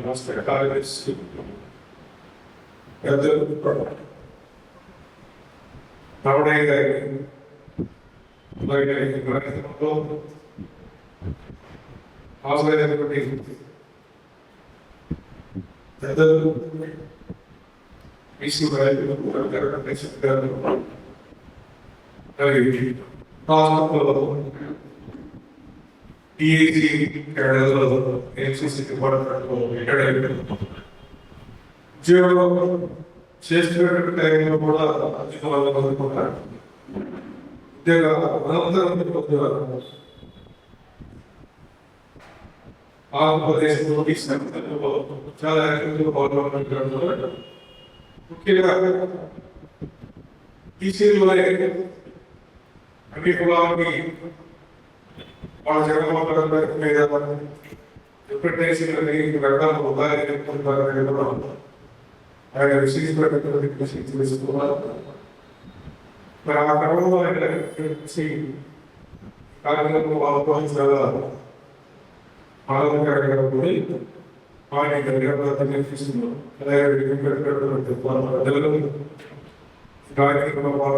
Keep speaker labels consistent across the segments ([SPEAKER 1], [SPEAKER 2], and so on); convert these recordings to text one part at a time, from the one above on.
[SPEAKER 1] నమస్తే కార్యదర్శి పెద్దలు రావణయ్య గారికి అలాగే కార్యక్రమంలో హాజరైనటువంటి పెద్దలు బీసీ గారు రాష్ట్రంలో టీఏసీ కేడర్లో ఎన్సీసీ డిపార్ట్మెంట్లో ఉద్యోగం చేస్తున్నటువంటి టైంలో కూడా ఉద్యోగాలు పొందుకుంటారు. ఉద్యోగ అనంతరం పొందేవారు. ఆంధ్రప్రదేశ్లో చాలా పాల్గొంటున్నారు. ముఖ్యంగా టీసీలో అన్ని కులాలకి వాళ్ళ జగన్మోహన్ గారి మీద రిప్రజెంటేషన్ వెళ్ళడం ఉపాధి ఆయన విశేషిస్తున్నారు. మరి ఆ క్రమంలో ఆయన కార్యక్రమంలో పాల్గొనగా ఆనందకరంగా కార్యక్రమంలో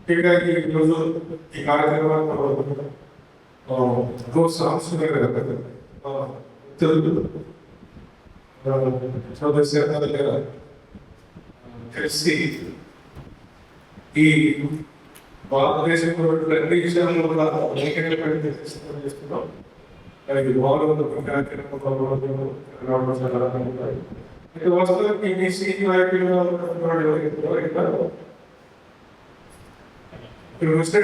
[SPEAKER 1] హీಗಾಗಿ ఈరోజు ఈ కార్యక్రమంలో సాంస్కృతిక తెలుగు కలిసి ఈ భారతదేశంలో అన్ని విషయాల్లో కూడా చేస్తున్నాం. వాస్తవానికి బీసీ నాయకులు ఇప్పుడు ఏమంటే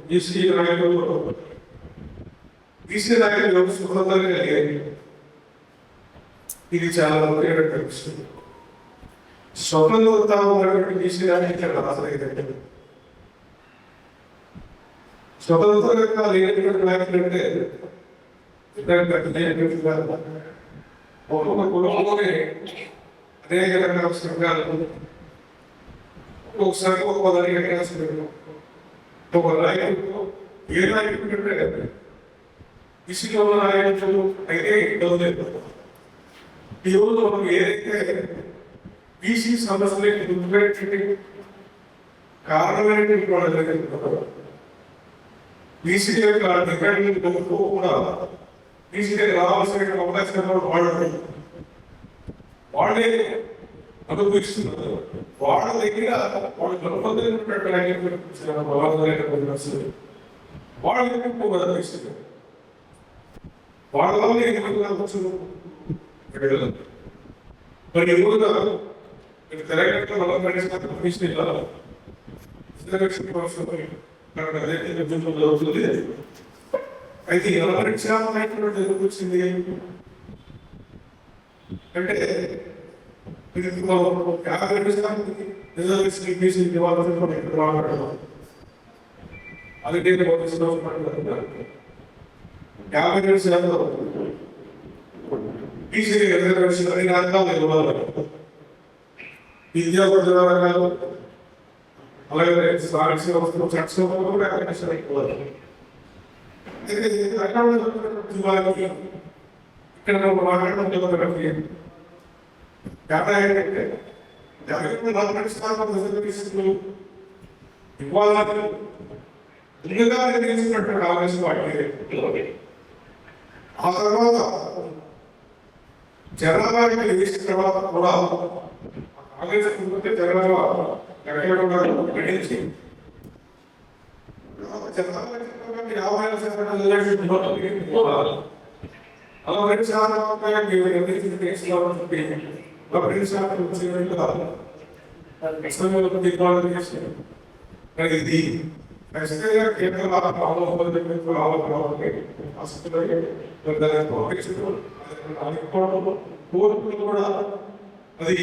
[SPEAKER 1] బీసీ నాయకులు బీసీ నాయకులు స్వతంత్రంగా కలిగాయి. ఇది చాలా ముఖ్యమైన విషయం. స్వతంత్రత ఉన్నటువంటి బీసీ నాయకులు రాసలేదు. స్వతంత్రంగా లేనటువంటి నాయకులు అంటే ఒక్కొక్క కులంలోనే అనేక రకాల సంఘాలు ఒక్కొక్కసారి ఒక్కొక్క ఒక నాయకుడు ఏ నాయకుడు బీసీలో ఉన్న నాయకులు అయితే ఈరోజు మనం ఏదైతే బీసీ సమస్యలకి గుర్తుపెట్టి కారణమైనటువంటి వాళ్ళ దగ్గర బీసీ యొక్క డిపెండెంట్ కూడా బీసీ దగ్గర రావాల్సిన అవకాశం వాళ్ళే అనుభవిస్తున్నారు. వాళ్ళ దగ్గర వాళ్ళు వాళ్ళు అనుభవిస్తున్నారు. వాళ్ళ వల్ల మరి రోజుగా తెలంగాణ మనం అయితే ఎవరి వచ్చింది అంటే అది 50% బీసీ విద్యా రంగాలు అలాగే ఇక్కడ మాట్లాడడం ఏంటంటే గవర్నమెంట్ స్థానం రిజర్వేషన్లు ఇవ్వాలని ముందుగా నిర్ణయించినటువంటి కాంగ్రెస్ పార్టీ ఆ తర్వాత జనాభాకి వేసిన తర్వాత కూడా కాంగ్రెస్ జనాభా గడించి ఇది కూడా అది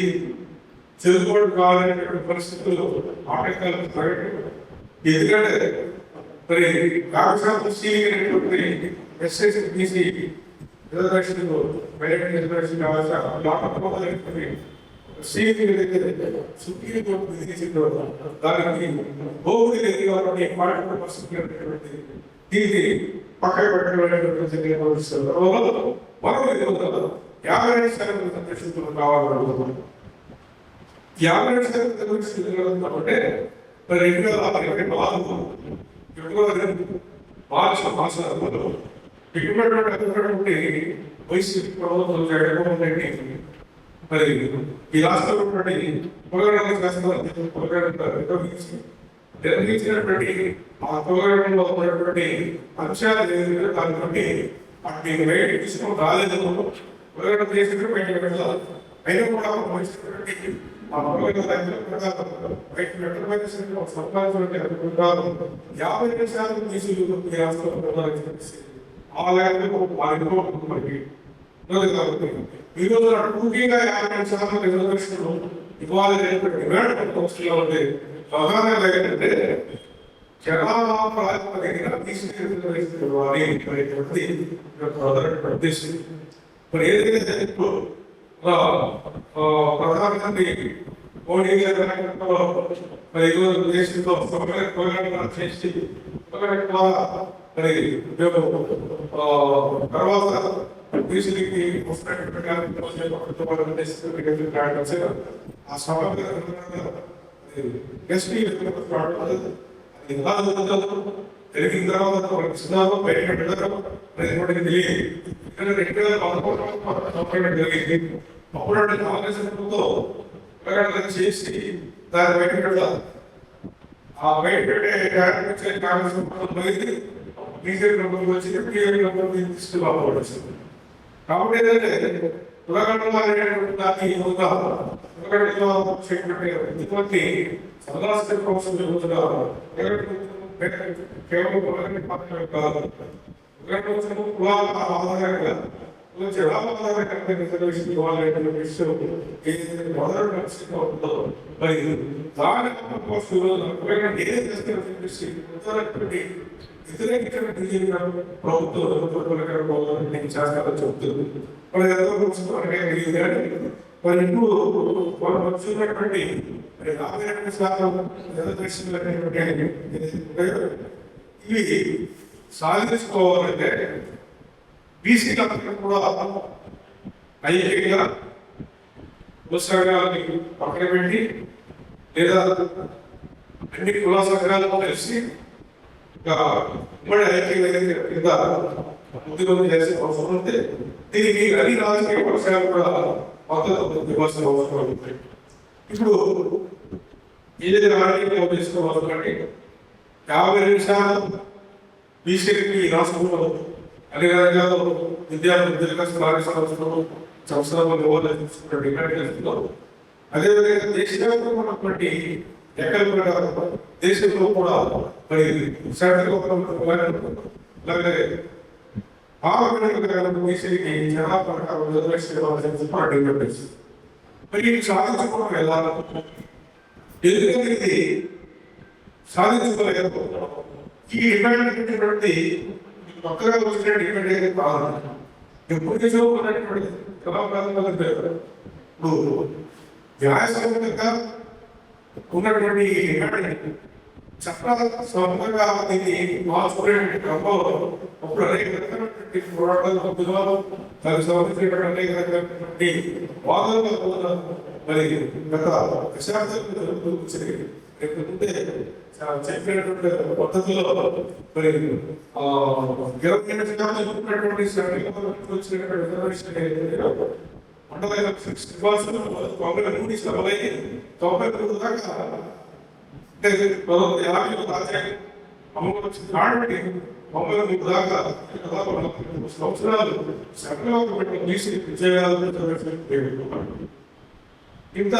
[SPEAKER 1] చెదురుబాటు కావాలనేటువంటి పరిస్థితులు ఆటంకాలు ఎందుకంటే మరి కాంగ్రెస్ ఎస్ఎస్బిసి రిజర్వేషన్లు రిజర్వేషన్ సుప్రీంకోర్టు విధించిన దానికి భూమి దీన్ని పక్కన పెట్టడం మరో 52% సంరక్షితులు కావాలనుకుంటున్నాం. 52% అంటే మరి 2024 ఫిబ్రవరి మార్చి మాసాలలో ఇటువంటి వైసీపీ ప్రభుత్వం జగన్మోహన్ రెడ్డి మరి ఈ రాష్ట్రంలో నిర్వహించినటువంటి ఆ ప్రోగ్రాంలో ఉన్నటువంటి అంశాలు దాని నుండి వాటిని బయట తీసుకుని రాలేదు ప్రోగ్రాం చేసినటువంటి అయినా కూడా మంచినటువంటి ఆ ప్రోగ్రాం సంపాదించినటువంటి 50% తీసుకు ఈ రాష్ట్రంలో ఆ లేఖలకు వారి ఈ రోజు ముఖ్యంగా 50% రిజర్వేషన్లు ఇవ్వాలనేటువంటి డిమాండ్ వస్తున్నా ఉంటే ప్రధానంగా ఏంటంటే జనాభా ప్రాతిపదికన ఉద్దేశం. మరి ఏదైతే ప్రధానమంత్రి మోడీ గారి మరి ఈరోజు దేశంలో చేసి మరి తర్వాత బీసీకి ఆ సభ తెలిసిన తర్వాత జరిగింది. అప్పుడు కాంగ్రెస్ ప్రభుత్వం చేసి దాన్ని బయట పెట్టాలి. ఆ బయట పెట్టే కాంగ్రెస్ ప్రభుత్వం పోయింది, బీజేపీ ప్రభుత్వం వచ్చి తీసుకురావచ్చు. కాబట్టి ఏంటంటే ఉదాహరణలో దాన్ని ఇటువంటి సదాస్తి కోసం ప్రభుత్వం చేస్తారని చెప్తుంది. మరి ఇప్పుడు వాళ్ళు వచ్చినటువంటి ఇవి సాధించుకోవాలంటే బీసీలందరూ కూడా ఐక్యంగా పుస్తకాలని పక్కన పెట్టి లేదా అన్ని కుల సంఘాలతో కలిసి ఉమ్మడి ఐక్యంగా కింద ఉద్యోగం చేసే అవసరం ఉంటే దీనికి అన్ని రాజకీయ పక్షాలు కూడా మద్దతు ఇవ్వాల్సిన అవసరం ఉంది. ఇప్పుడు ఏదైతే రాజకీయ తీసుకోవాలంటే 52% బీసీకి రాష్ట్రంలో అన్ని రంగాల్లో విద్యార్థులకు సంవత్సరాలు అదేవిధంగా దేశవ్యాప్తంగా ఉన్నటువంటి ఎక్కడ దేశంలో కూడా మరి అలాగే బీసీకి జనాభా మరి సాధించుకోవడం వెళ్ళాలి. ఎందుకంటే ఇది సాధించుకోలేదు. ఈ డిమాండ్ కొత్తగా వచ్చిన డిమాండ్ ఏది కాదు. ఎప్పుడు తీసుకోవాలనేటువంటి ఇప్పుడు న్యాయసంగతంగా ఉన్నటువంటి డిమాండ్ చట్టాల స్వతంత్రంగా ఇది మార్చుకునే క్రమంలో అప్పుడు అనేక రకమైనటువంటి పోరాటాలు తప్పుదోవలు దానికి సంబంధించినటువంటి అనేక రకమైనటువంటి వాదనలు మరి గత దశాబ్దాలు జరుగుతూ వచ్చాయి. లేకపోతే చెప్పినటువంటి పద్ధతిలో మరి 28 శాతం చూపినటువంటి వచ్చినటువంటి రిజర్వేషన్ మండల శ్రీనివాసులు 93 దాకా అంటే 50 దాకా అమలు వచ్చింది కాబట్టి 93 దాకా సంవత్సరాలు సకలంగా తీసి విజయాలు ఇంత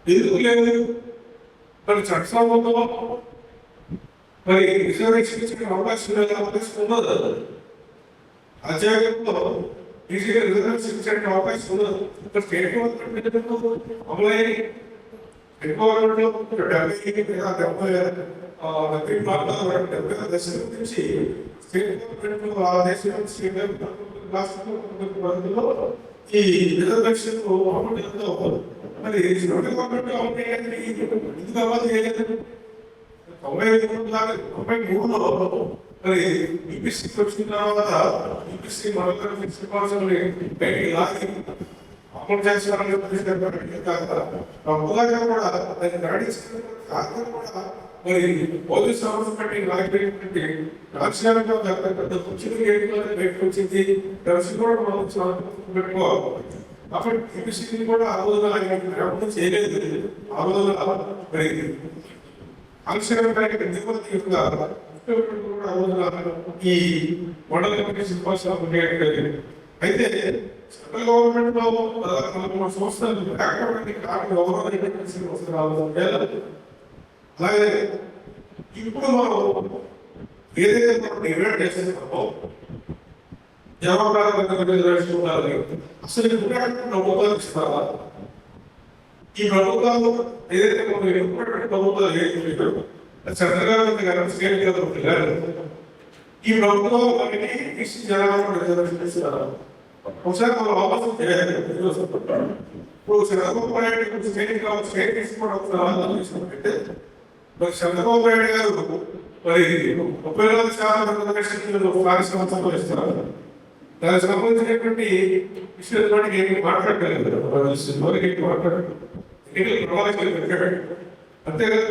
[SPEAKER 1] ఎందుకు లేదు మరి చట్టసభలో మరి రిజర్వేషన్ ఇచ్చే అవకాశం ఉన్నది. రాజ్యాంగంలో ఈజీగా రిజర్వేషన్ ఇచ్చే అవకాశం ఉన్నది. స్టేట్ గవర్నమెంట్ అమలయ్యి స్టేట్ గవర్నమెంట్ 70 దశల నుంచి స్టేట్ గవర్నమెంట్ ఆ దేశంలో రాష్ట్రంలో ఈ రిజర్వేషన్ అమలు మరి సెంట్రల్ గవర్నమెంట్ ఇది కావాలి 93లో మరి ఈపీసీ వచ్చిన తర్వాత ఈపీసీ మరొకరి అమలు చేస్తారని కూడా మరి పోలీస్ సంబంధపట్టి రాజకీయ రాజకీయాలతో బయటకు వచ్చింది కూడా పెట్టుకోవాలి. అప్పుడు ఈపీసీ కూడా ఆ రోజున చేయలేదు. ఆ రోజున మరి ఆలస్యంగా ఈ మండల కమిటీ సిఫార్సు ఉండేది. అయితే సెంట్రల్ గవర్నమెంట్ లో 13 సంవత్సరాలు అలాగే ఇప్పుడు మనం ఏదైతే మనం డిబేట్ చేసేస్తామో అసలు ప్రభుత్వాలు ఇస్తారా? ఈ ప్రభుత్వాలు ఏదైతే ప్రభుత్వాలు చంద్రబాబు గారు ఈ ప్రభుత్వం జనాభా ఇస్తారా? ఒకసారి మనం ఆలోచన చేయాలి. ఇప్పుడు చంద్రబాబు నాయుడు స్టేట్ తీసుకుంటే మరి చంద్రబాబు నాయుడు గారు మరి 34% పారిశ్రామికంలో ఇస్తున్నారు. దానికి సంబంధించినటువంటి విషయాలు ఏమి మాట్లాడలేదు. అంతేకాదు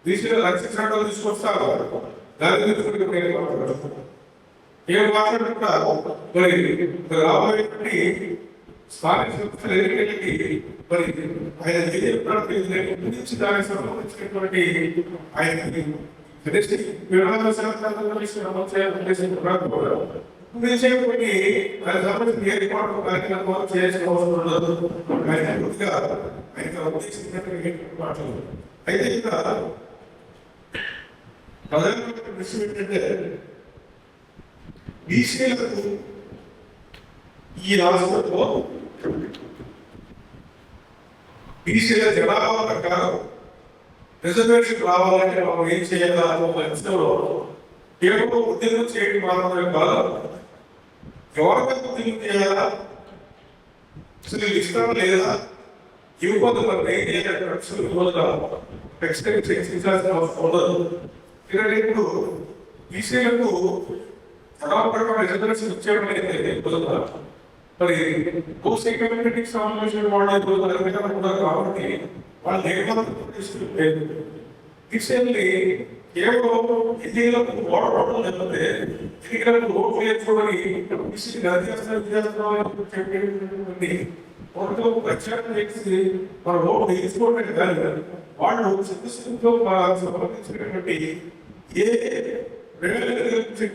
[SPEAKER 1] బీసీలో లక్ష చట్టాలు తీసుకొస్తారు. దాని గురించి ఏం మాట్లాడుకుంటా మరి రాబోయేటువంటి స్థానిక సంస్థల ఎన్నికలకి మరి ఆయన నుంచి దానికి సంబంధించినటువంటి ఆయన చేయబట్టి దానికి సంబంధించిన ఏర్పాటు కార్యక్రమాలు చేసుకోవాల్సి ఉండదు. అయితే ఇక్కడ ప్రధానమైన విషయం ఏంటంటే బీసీలకు ఈ రాష్ట్రంలో బీసీల జనాభా ప్రకారం రిజర్వేషన్ రావాలంటే మనం ఏం చేయాలో కేవలం ఉద్యోగం చేయడం మాత్రమే కాదు, గవర్నమెంట్ ఉద్యోగం చేయాలా, అసలు ఇష్టం లేదా, యువత ఏం చేయాలి ఇప్పుడు బీసీలకు రిజర్వేషన్ ఇచ్చేయడం మరి పోస్ట్ కమ్యూనిటీకి సంబంధించిన వాళ్ళు కాబట్టి వాళ్ళు లేదు. బీసీలని కేవలం ఎన్నికలకు ఓడవడం లేకపోతే ఎన్నికలకు ఓటు వేసుకోవడానికి బీసీ ప్రచారం చేసి మన ఓటు వేసుకోవడం కానీ వాళ్ళు సిద్ధంతో సంబంధించినటువంటి ఏ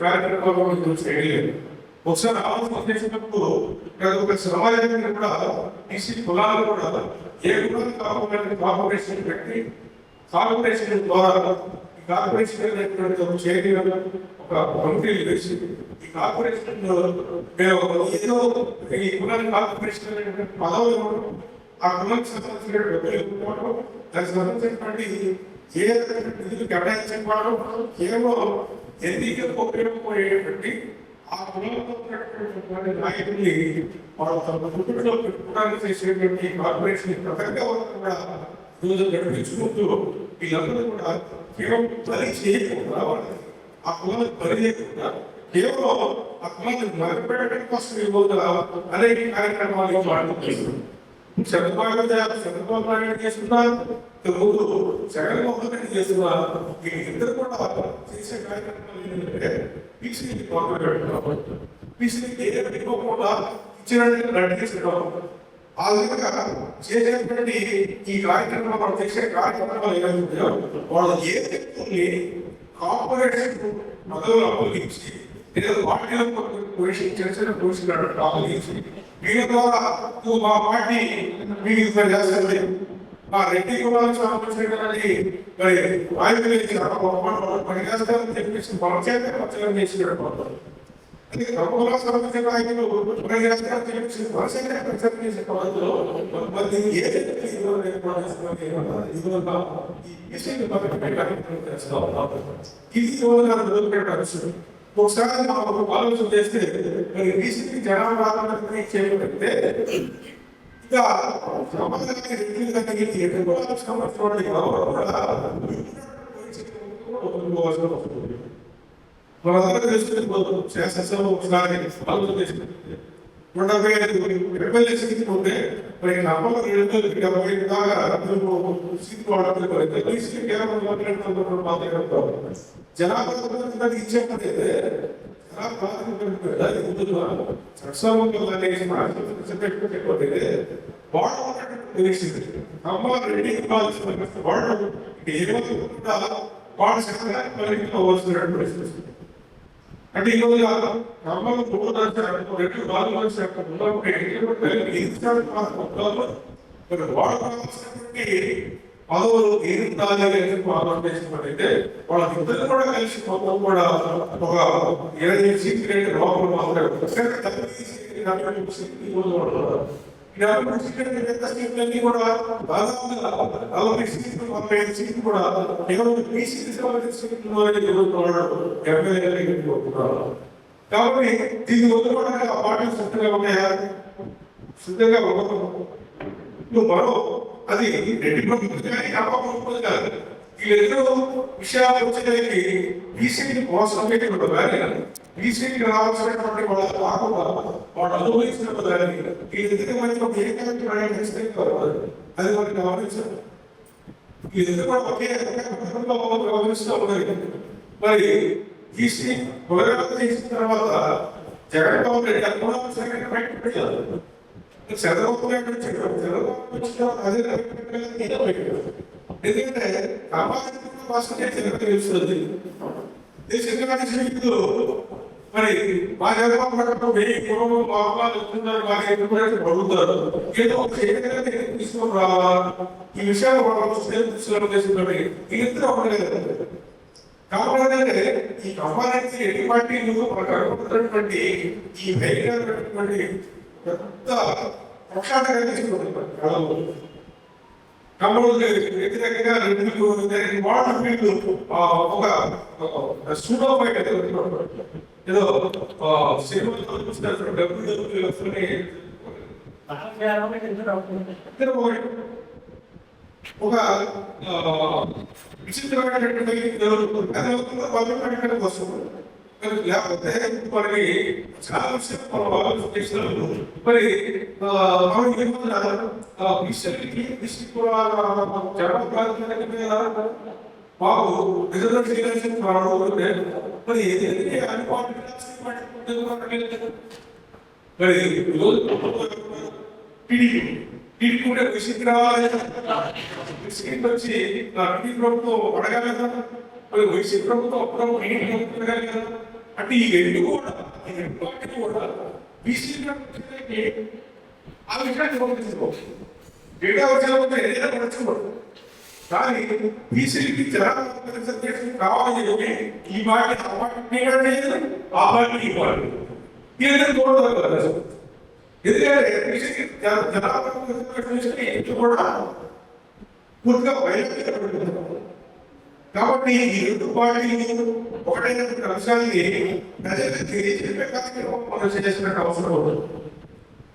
[SPEAKER 1] కార్యక్రమాలు చేయలేదు. ఒకసారి ఆలోచన చేసినప్పుడు ఒక సమాజాన్ని కూడా బీసీ కులాలు కూడా ఏ కులాన్ని కాపాడాలని కార్పొరేషన్ పెట్టి కార్పొరేషన్ ద్వారా కార్పొరేషన్ చేయడం ఒక కమిటీలు వేసి ఈ కార్పొరేషన్ ఏదో ఈ కులాన్ని కార్పొరేషన్ పదవులు ఆ కులానికి సంబంధించినటువంటి దానికి సంబంధించినటువంటి ఏ నిధులు కేటాయించడం కేవలం ఎన్నికలకు ఉపయోగపడేటువంటి ఆ కులంలో నాయకుల్ని వాళ్ళ తమ కుటుంబంలో పెట్టుకోవడానికి చేసేటువంటి కార్పొరేషన్ ప్రధానంగా కూడా రోజు గడిపించుకుంటూ వీళ్ళందరూ కూడా కేవలం పని చేయకుండా ఆ కులాన్ని పని చేయకుండా కేవలం ఆ కులాన్ని మరపెట్టడం కోసం ఇవ్వగల అనేక కార్యక్రమాలు మాట్లాడుతున్నారు. చంద్రబాబు నాయుడు చేస్తున్నారు, ముందు జగన్మోహన్ రెడ్డి చేస్తున్నారు. వీళ్ళిద్దరు కూడా చేసే కార్యక్రమాలు ఏంటంటే పీసీని పీసీకి ఇవ్వకుండా ఇచ్చినట్టు నడిచేసడం. ఆ విధంగా చేసేటువంటి ఈ కార్యక్రమం మనం చేసే కార్యక్రమాలు ఏమైనా వాళ్ళు ఏ వ్యక్తుల్ని కార్పొరేషన్ మొదలు అప్పగించి లేదా పార్టీలో పొజిషన్ చేసిన పొజిషన్ అప్పగించి వీళ్ళ ద్వారా నువ్వు మా పార్టీ మీకు చేస్తుంది, మా రెడ్డి కులాలకు సంబంధించినటువంటి మరి ఆయుధులు పని చేస్తారని చెప్పేసి మన చేత ప్రచారం చేసినట్టు ప్రభుత్వ సంబంధించిన నాయకులు పని చేస్తారని చెప్పేసి మనసేత ప్రచారం చేసే పద్ధతిలో ఒకసారి ఆలోచన చేస్తే మరి బీసీకి జనాభా చేయబడితే ఇంకా సమాజానికి రెడ్డి మనందరూ తెలుసుకుని శాసనసభ ఒకసారి ఆలోచన చేసి 25 ఎమ్మెల్యే సీట్లు ఉంటే మరి నమ్మకం 270 దాకా సీట్లు వాడుతుంది. జనాభా ఇచ్చేటైతే రెడ్డి వాళ్ళు అంటే ఈరోజు నమ్మకం పదవులు ఏదైతే వాళ్ళిద్దరు కూడా కలిసి మొత్తం కూడా ఒక 20 సీట్లు లోపల సీట్లన్నీ కూడా దాదాపుగా 40 సీట్లు 35 సీట్లు కూడా కాబట్టి దీన్ని వదులుకోవడానికి ఆ పార్టీ సిద్ధంగా ఉన్నాయా? సిద్ధంగా నువ్వు మరో అది రెడ్డి ప్రభుత్వం కానీ అప్పటి కాదు. వీళ్ళెన్నో విషయాలు వచ్చేదానికి బీసీని మోసం ఉండదు కానీ బీసీకి రావాల్సినటువంటి వాళ్ళ కాకుండా వాళ్ళు అనుభవించినప్పుడు కానీ వీళ్ళిద్దరి మధ్య ఒక అది మనకి గమనించారు. వీళ్ళిద్దరు కూడా ఒకే గమనిస్తూ ఉన్నది. మరి బీసీ పునరావృతం చేసిన తర్వాత జగన్మోహన్ రెడ్డి ఎందుకంటే తెలుస్తుంది మరి మా జగన్మోహన్ వెయ్యి కుటుంబం అడుగుతారు ఏదో తీసుకొని రావాలా ఈ విషయాలు వీళ్ళిద్దరూ ఉండలేదు. కాబట్టి ఈ కంపానికి ఎన్ని పార్టీలు మనకు అనుకుంటున్నటువంటి ఈ భయంకరమైనటువంటి పెద్ద ప్రక్షాళన కమ్మూరు వ్యతిరేకంగా వాళ్ళు ఒక సూడో బయట ఏదో ఒక విచిత్రమైనటువంటి కోసం లేకపోతే మనకి చాలా విషయాలు మరి మాకు రిజర్వేషన్ మరి మరి టీడీపీ కూడా విషయం రావాలి వచ్చి టీడీ ప్రభుత్వం అడగాలి కదా. మరి వైసీపీ ప్రభుత్వం అప్పుడు అడగాలి కదా. అంటే ఈ రెండు కూడా బీసీ ఆ విషయాన్ని గమనించుకోవచ్చు. డేటా వచ్చే ఏదైనా నచ్చుకోవచ్చు కానీ బీసీకి కావాలి ఈ మాట ఆ మాట ఈ మాట ఏదైనా చూడదు. ఎందుకంటే జనాభా కూడా పూర్తిగా బయలుదేరి కాబట్టి ఈ రెండు పార్టీలు ఒకటైన అంశాన్ని ప్రజలకు తెలియజేసే కార్యక్రమం మనం చేసినట్టు అవసరం ఉంటుంది.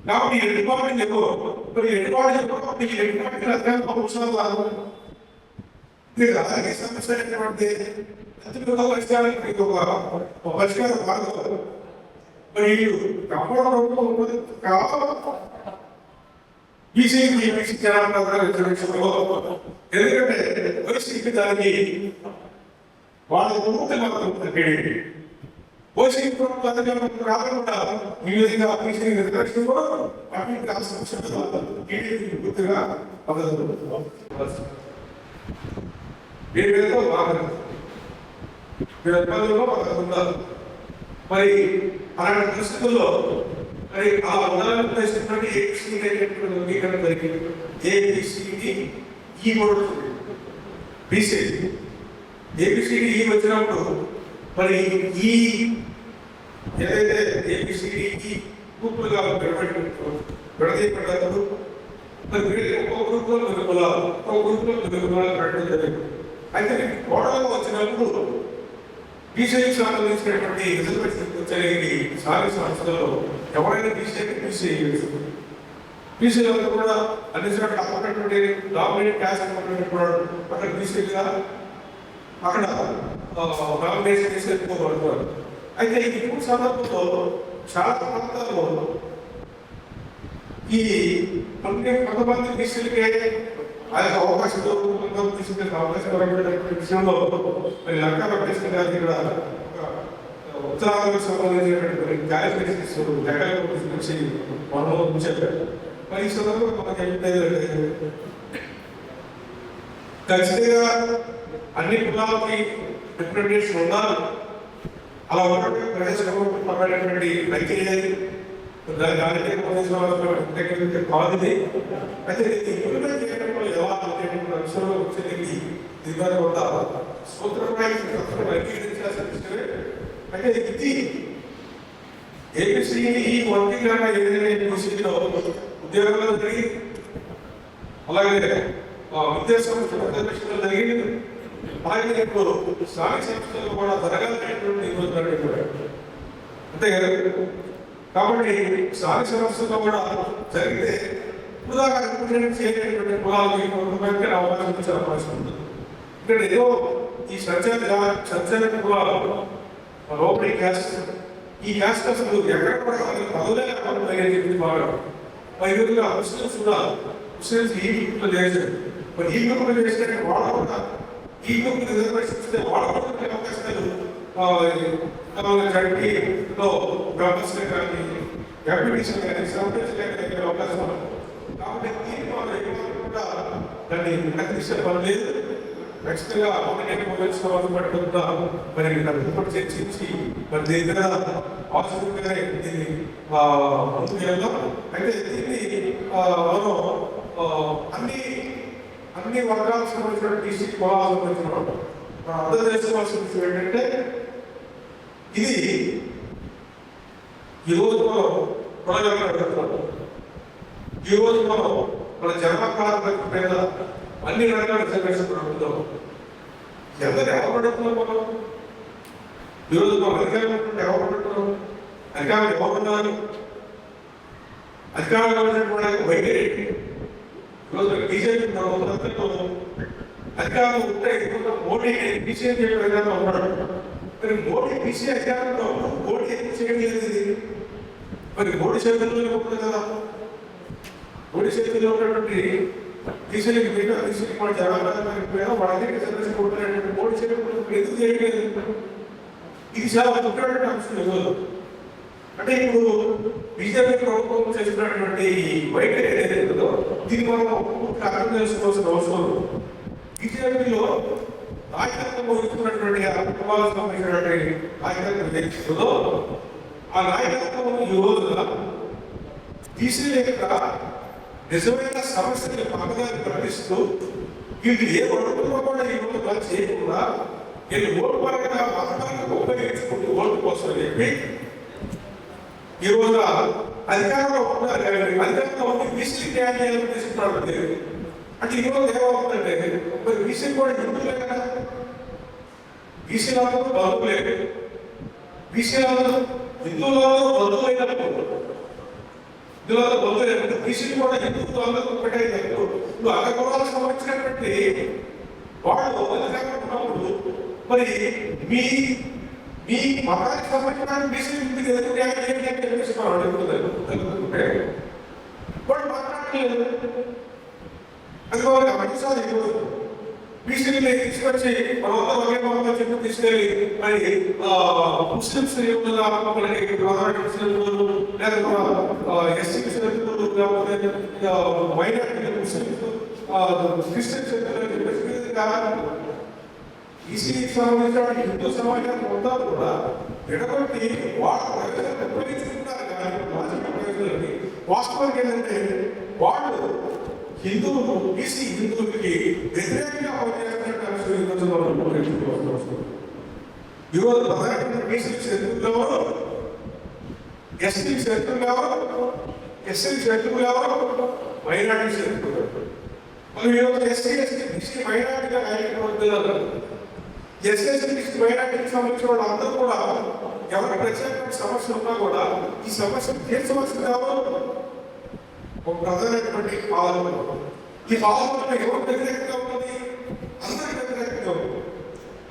[SPEAKER 1] కాబట్టి ఈ రెండు పార్టీలు ఎక్కువ మరి రెండు పార్టీలు ఈ రెండు పార్టీలు అత్యంత అవసరాలు రాజకీయ సమస్య అనేటువంటి అతిగా పరిష్కారానికి మీకు ఒక పరిష్కారం మార్గం మరి బీసీ జనాభా ఎందుకంటే వైసీపీ దానికి వాళ్ళ ప్రభుత్వం వైసీపీ ప్రభుత్వం రాకుండా ఈ విధంగా బీసీ నిర్దేశంలో గుర్తుగా మరి అలాంటి పరిస్థితుల్లో మరి ఆ ఉదాహరణ చేసినటువంటి ఏబిసిడి ఈ కూడా బీసీ ఏబిసిడి ఈ వచ్చినప్పుడు మరి ఈ ఏదైతే ఏబిసిడి గ్రూపులుగా విడదీయబడ్డారు మరి ఒక్కొక్క గ్రూప్లో కులాలు ఒక్కొక్క గ్రూప్లో కులాలు పెట్టడం జరిగింది. అయితే గొడవలు వచ్చినప్పుడు బీసీకి సంబంధించినటువంటి రిజర్వేషన్ వచ్చేది సారీ సంస్థలో ఎవరైనా బీసీలంతా కూడా అన్ని చోట్ల అప్పటిటువంటి డామినేట్ క్యాస్ట్ అక్కడ బీసీగా అక్కడ డామినేషన్ చేసేట్టుకోబడుతున్నారు. అయితే ఈ సందర్భంలో చాలా ప్రాంతాల్లో ఈ కొంతమంది బీసీలకే ఆ యొక్క అవకాశం తీసుకునే అవకాశం విషయంలో మరి లంకా వెంకటేశ్వర గారికి ఇక్కడ ఉత్తరాలకు సంబంధించినటువంటి క్యాలిక్యులేషన్స్ గురించి మనం చెప్పారు. మరి ఈ సందర్భంగా మనకి ఏంటంటే ఖచ్చితంగా అన్ని కులాలకి రిప్రజెంటేషన్ ఉండాలి. అలా ఉన్నటువంటి ప్రజాస్వామ్యమైనటువంటి ప్రక్రియ దానికి రాజకీయ కాదు. అయితే ఇంప్లిమెంట్ చేయడంలో ఎలా అంశంలో వచ్చేది దీని కొంత సూత్రప్రాయంగా అంగీకరించాల్సిన విషయమే. అయితే ఇది ఏబిసి ఈ వర్గీకరణ ఏదైనా ఏబిసిలో ఉద్యోగాలు జరిగి అలాగే విద్యాసంస్థలు జరిగింది. అలాగే ఇప్పుడు స్థానిక సంస్థలు కూడా జరగాలనేటువంటి అంతే కదా. కాబట్టి స్థానిక సంస్థల్లో కూడా జరిగితే వృధాగా చేయటువంటి కులాలకి అవకాశం ఇచ్చే అవకాశం ఉంటుంది. ఇక్కడ ఏదో ఈ సంచార కులాలు లోపలి క్యాస్ట్ ఈ క్యాస్ట్ అసలు ఎక్కడ కూడా పదవులే చెప్పింది బాగా పైగా ముస్లిమ్స్ కూడా ముస్లిమ్స్ ఈ గ్రూప్లో చేశారు. మరి ఈ గ్రూప్లో చేస్తే వాళ్ళు కూడా ఈ గ్రూప్ రిజర్వేషన్ ఇస్తే వాళ్ళు కూడా అవకాశాలు జడ్పీలో బ్రాహ్మణ్స్ కానీ ఎంపీటీసీ కానీ సర్పంచ్ కానీ అవకాశం ఉంది. కాబట్టి దీన్ని వాళ్ళు కూడా దాన్ని ప్రకటించే పని లేదు. ఖచ్చితంగా పట్టుకుంటా మరి రిపోర్ట్ చర్చించి మరి దీని మీద అవసరంగా దీన్ని ముందుకు వెళ్దాం. అయితే దీన్ని మనం అన్ని వర్గాలకు సంబంధించిన బీసీ కులాలకు సంబంధించిన మనం అర్థం చేసుకోవాల్సిన విషయం ఏంటంటే ఇది ఈరోజు మనం కొనగలుగుతున్నాం. ఈరోజు మనం మన జన్మకాల మీద అన్ని రకాల రిజర్వేషన్ ప్రభుత్వం ఎవరు ఎవరుపడుతున్నాం. మనం ఈరోజు మనం అధికారం ఎవరుపడుతున్నాం, అధికారం ఎవరున్నారు, అధికారం వైఖరి ఈరోజు బీజేపీ అధికారం ఉంటే మోడీ బీసీ విధంగా ఉన్నాడు. మరి మోడీ బీసీ అధికారంలో మోడీ ఎందుకు చేయలేదు? మరి మోడీ చేతుల్లో ఉంటుంది కదా. మోడీ చేతుల్లో ఉన్నటువంటి బీసీలకి బీసీకి మన జనాభా వాళ్ళకి రిజర్వేషన్ కొడుతున్నటువంటి మోడీ చేతుల్లో ఎందుకు చేయలేదు? ఇది చాలా ముఖ్యమైన అంశం. అంటే ఇప్పుడు బీజేపీ ప్రభుత్వం చేస్తున్నటువంటి వైఖరి ఏదైతే ఉందో దీన్ని మనం అర్థం చేసుకోవాల్సిన అవసరం. బీజేపీలో నాయకత్వం వహిస్తున్నటువంటి కుటుంబాలకు సంబంధించినటువంటి నాయకత్వం ఏదైతుందో ఆ నాయకత్వం ఈ రోజున బీసీల యొక్క నిజమైన సమస్యని పక్కదాన్ని ప్రకటిస్తూ వీళ్ళు ఏ ఓటులో కూడా ఈ రోజు పని చేయకుండా వీళ్ళు ఓటు పరంగా మతపరంగా ఉపయోగించుకుంటూ ఓటు కోసం చెప్పి ఈ రోజు అధికారంలో అధికారంలో బీసీ న్యాయం చేయాలని తీసుకుంటాడు. అంటే ఈ రోజు ఏమవుతుందంటే మరి బీసీ కూడా హిందువులే కదా, బీసీలలో బంధువులే, బీసీలలో హిందువులలో బంధువులైనప్పుడు ఇందులో బీసీలు కూడా హిందువులు అందరూ ఒకటే. నువ్వు అగ్రకులాలకు సంబంధించినటువంటి వాళ్ళు ఉన్నప్పుడు మరి మీ మీ మతానికి సంబంధించిన బీసీలు ఇంటికి ఎదుగుతాయి వాళ్ళు మాట్లాడలేదు. అది వాళ్ళకి గమనించాలి. బీసీలు తీసుకొచ్చి మనమంతా ఒకే మతంలో చెప్పి తీసుకెళ్ళి మరి ముస్లింస్ ఎస్సీ లేకపోతే మైనారిటీ ముస్లింస్ క్రిస్టియన్స్ బీసీకి సంబంధించిన హిందూ సమాజాన్ని మొత్తం కూడా విడగొట్టి వాళ్ళు ఉపయోగించుకుంటారు. కానీ వాస్తవానికి ఏంటంటే వాళ్ళు హిందువులు బీసీ హిందువులకి వ్యతిరేకంగా పనిచేస్తున్నట్టు ఈరోజు ప్రధానమైన బీసీ శత్రువులు ఎవరు, ఎస్టీ శత్రువులు ఎవరు, ఎస్సీ శత్రువులు ఎవరు, మైనార్టీ శత్రువులు. మనం ఈరోజు ఎస్సీ బీసీ మైనార్టీగా ఎస్సీ మైనార్టీకి సంబంధించిన వాళ్ళు అందరూ కూడా ఎవరి ప్రత్యేకమైన సమస్యలు ఉన్నా కూడా ఈ సమస్యను తీర్చవలసింది ఎవరు, ఒక ప్రధానమైనటువంటి పాలన. ఈ పాలన ఎవరు వ్యతిరేకంగా ఉన్నది, అందరికి వ్యతిరేకంగా ఉంది.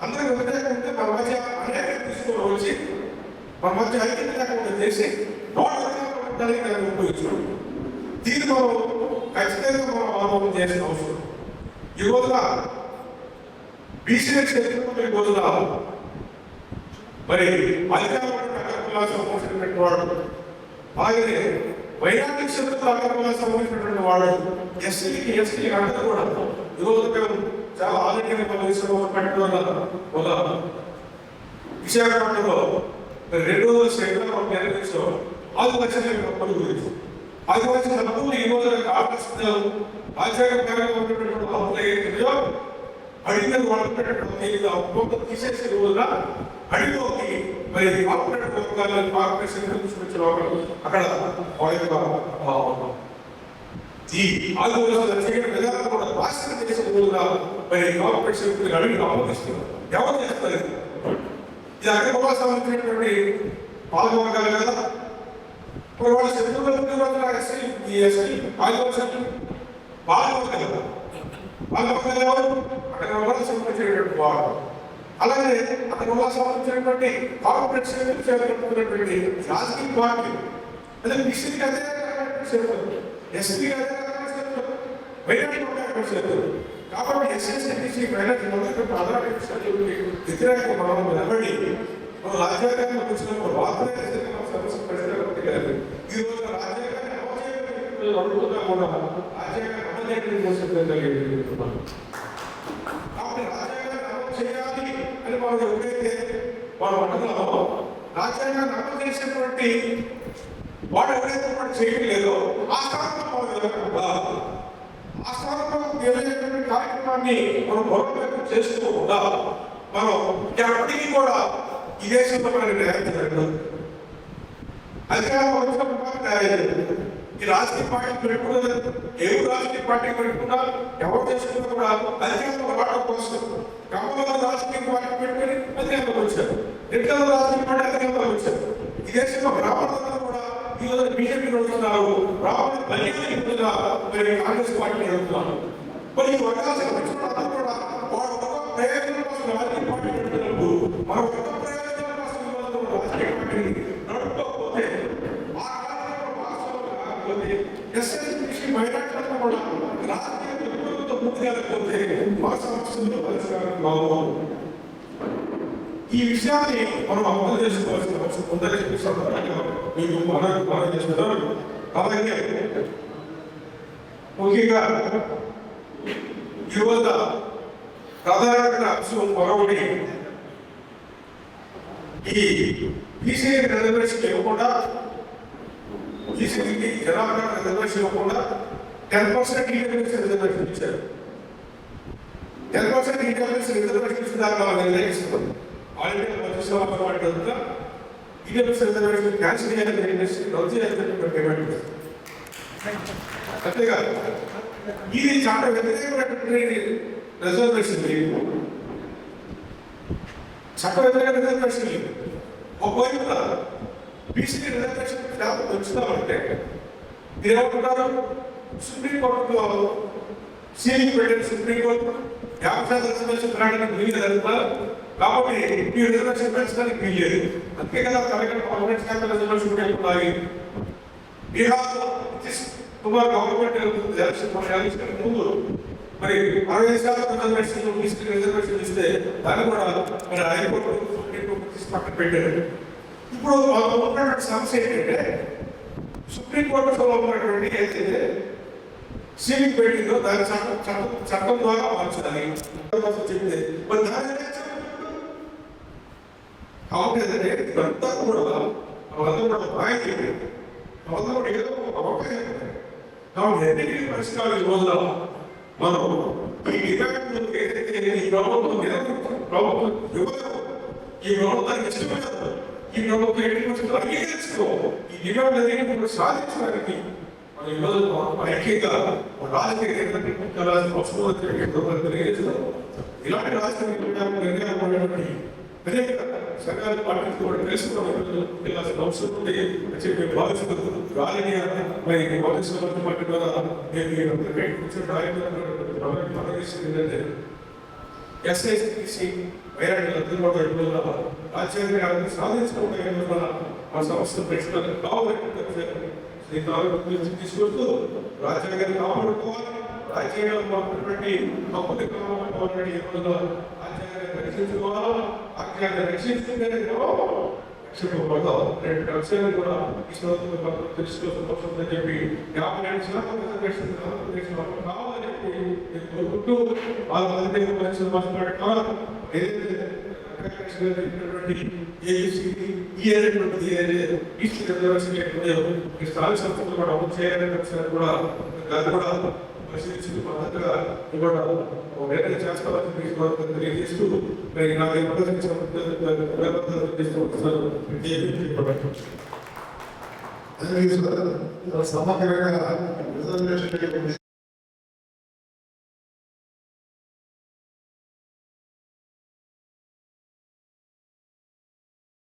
[SPEAKER 1] అందరికి వ్యతిరేకంగా ఉంటే మన మధ్య అనేక తీసుకుని వచ్చి మన మధ్య ఐక్యత లేకుండా చేసి దాన్ని ఉపయోగించడం. దీన్ని మనం ఖచ్చితంగా మనం అనుభవం చేసిన అవసరం. ఈ రోజున బీసీఎస్ ఈ రోజున మరి అధికారులు సంబంధించినటువంటి వాడు, అలాగే వైరాగ్య శక్తులు అక్రమాలకు సంబంధించినటువంటి వాడు, ఎస్సీకి అందరూ కూడా ఈరోజు మేము చాలా ఆరోగ్యంగా పెట్టడం విశాఖపట్నంలో 2 రోజుల శనివారం నిర్వహించాం. ఆదివాసీ హక్కుల గురించి ఆదివాసీ హక్కులు ఈ రోజు ఆకర్షిస్తున్నారు. రాజ్యాంగపరంగా ఉన్నటువంటి హక్కులు ఏదో అడిగిన వాళ్ళు తీసేసే రోజున అడిలోకి మరి కార్పొరేట్ వర్గాలను కార్పొరేషన్ తీసుకొచ్చిన అక్కడ ఈ ఆదివాసీ విధానం కూడా రాష్ట్రం చేసే రోజున మరి కార్పొరేషన్ అడిగి ఆమోదిస్తున్నారు. ఎవరు చేస్తారు? ఇది అగ్రకుల సంబంధించినటువంటి పాల్గొనగలరు కదా. ఇప్పుడు వాళ్ళ శత్రువులు ఎస్టీ ఆదివాసీ పాల్గొనగలరు. పాల్గొనగలరు ఎవరు? అక్కడ సంబంధించినటువంటి వాడు. అలాగే అక్కడ సంబంధించినటువంటి కార్పొరేట్ చేస్తున్నటువంటి రాజకీయ పార్టీ అదే బీసీకి అదే ఎస్పీ అదే కాబట్టి ఎస్ఎస్సీ వ్యతిరేక మనం నిలబడి మన రాజ్యాంగాన్ని వచ్చినప్పుడు సమస్య పరిష్కారం. ఈ రోజు రాజ్యాంగాన్ని అడుగుతున్నా కూడా రాజ్యాంగాన్ని కాబట్టి రాజ్యాంగాన్ని అమలు చేయాలి అని మనం ఎప్పుడైతే మనం అంటున్నామో రాజ్యాంగాన్ని అమలు చేసేటువంటి వాడు ఎవరైతే వాడు చేయలేదో ఆ స్థానంలో ఆ స్థానంలో తెలియజేటువంటి కార్యక్రమాన్ని మనం బలోపేతం చేస్తూ కూడా మనం ఎప్పటికీ కూడా ఈ దేశంలో మనకి న్యాయం జరగదు. అధికారం వచ్చినప్పుడు న్యాయం జరగదు. ఈ రాజకీయ పార్టీ పెట్టుకున్నది ఏ రాజకీయ పార్టీ పెట్టుకున్నా ఎవరు చేసుకున్నా కూడా అధికారంలో రావడం కోసం కమల రాజకీయ పార్టీ పెట్టుకుని అధికారంలోకి వచ్చారు. ఎన్నికల రాజకీయ పార్టీ అధికారంలోకి వచ్చారు. ఈ దేశంలో బ్రాహ్మణులందరూ కూడా ఈరోజు బీజేపీ నడుస్తున్నారు. బ్రాహ్మణ బలిగా మరి కాంగ్రెస్ పార్టీ నడుపుతున్నారు. మరి ఈ వర్గాలు సంబంధించిన కూడా వాడు ఒక ప్రయోజనం కోసం రాజకీయ పార్టీ పెడుతున్నప్పుడు మనం ఒక ప్రయోజనం కోసం రాజకీయ పార్టీ నడుపుకోకపోతే ఆ కాలంలో ఎస్ఎస్సీ మైనార్టీలను కూడా రాజకీయ విలువలతో ముందుకెళ్ళకపోతే మా సమస్యలు పరిష్కారం కావు. ఈ విషయాన్ని మనం అమలు చేసుకోవాల్సిన అవసరం ఉందని మీకు మనం చేస్తున్నారు. అలాగే ముఖ్యంగా యువత ప్రధానమైన అంశం మరొకటి ఈ బీసీ రిజర్వేషన్ ఇవ్వకుండా బీసీకి జనాభా రిజర్వేషన్ ఇవ్వకుండా 10% ఈడబ్ల్యూఎస్ రిజర్వేషన్ ఇచ్చారు. 10% ఈడబ్ల్యూఎస్ రిజర్వేషన్ ఇచ్చిన దాకా నిర్ణయిస్తున్నారు. ఆల్ ఇండియా మధ్యస్థ పార్టీ అంతా ఈడబ్ల్యూఎస్ రిజర్వేషన్ క్యాన్సిల్ చేయాలని రద్దు చేయాలని డిమాండ్ చేస్తారు. అంతేకాదు ఇది చాలా వ్యతిరేకమైనటువంటి రిజర్వేషన్ లేదు. చట్ట వ్యతిరేక రిజర్వేషన్ లేదు. ఒకవైపు బీసీ రిజర్వేషన్ పెంచుతామంటే మీరేమంటున్నారు? సుప్రీంకోర్టులో సీలింగ్ పెట్టిన సుప్రీంకోర్టు 50% రిజర్వేషన్ రావడానికి వీలు జరుగుతున్నారు కాబట్టి ఈ రిజర్వేషన్ పెంచడానికి వీలేదు. అంతే కదా కలెక్టర్ గవర్నమెంట్ శాఖ రిజర్వేషన్ పెట్టుకున్నాయి. బీహార్ కుమార్ గవర్నమెంట్ ఎలక్షన్ ముందు మరి 65% రిజర్వేషన్ ఇస్తే దాన్ని కూడా మరి హైకోర్టు పక్కన పెట్టారు. ఇప్పుడు ఉన్నటువంటి సమస్య ఏంటంటే సుప్రీంకోర్టులో ఉన్నటువంటి ఏదైతే సీలింగ్ పెట్టిందో దాని చట్టం ద్వారా మార్చాలి చెప్తే మరి దాని కాబట్టి ఇదంతా కూడా వాళ్ళంతా కూడా బాగా వాళ్ళంతా కూడా ఏదో అవకాశం కాబట్టి ఎన్నికల పరిష్కారం ఈ రోజున మనం ఈ డిమాండ్ ఏదైతే ఈ ప్రభుత్వం ఈ ప్రభుత్వానికి ఇష్టపడదు. ఈ ప్రభుత్వం ఎన్నికలు అంగీకరించుకో ఈ డిమాండ్ అనేది సాధించడానికి మన ఈరోజు ఐక్యంగా రాజకీయ ఇలాంటి రాజకీయ నిర్ణయాలు పడినటువంటి అనేక సంఘాల పార్టీలు కూడా తెలుసుకోవాల్సిన అవసరం ఉంది అని చెప్పి భావిస్తున్నారు. రాజకీయ పార్టీ ద్వారా ఏంటంటే ఎస్ఐసి రాజ్యాంగాన్ని సాధించుకోవడం ఆ సంస్థ ప్రశ్నలు తీసుకొస్తూ రాజ్యాంగాన్ని కాపాడుకోవాలి. రాజ్యాంగంలో ఉన్నటువంటి హక్కులు కాపాడుకోవాలని రాజ్యాంగాన్ని రక్షించుకోవాలి. రాజ్యాంగాన్ని రక్షించుకునే రెండు అంశాలు కూడా ఈ సందర్భంగా తెలుసుకోవాల్సిన అవసరం ఉందని చెప్పి 57% కావాలని చెప్పి కోరుకుంటూ వాళ్ళందరినీ మాట్లాడుతున్నారు. ఏదైతే స్థానిక సంస్థలు కూడా అమలు చేయాలని కూడా దాన్ని కూడా పరిశీలించి పద్ధతిగా కూడా నిర్ణయం చేస్తామని తెలియజేస్తూ నాకు సమగ్రంగా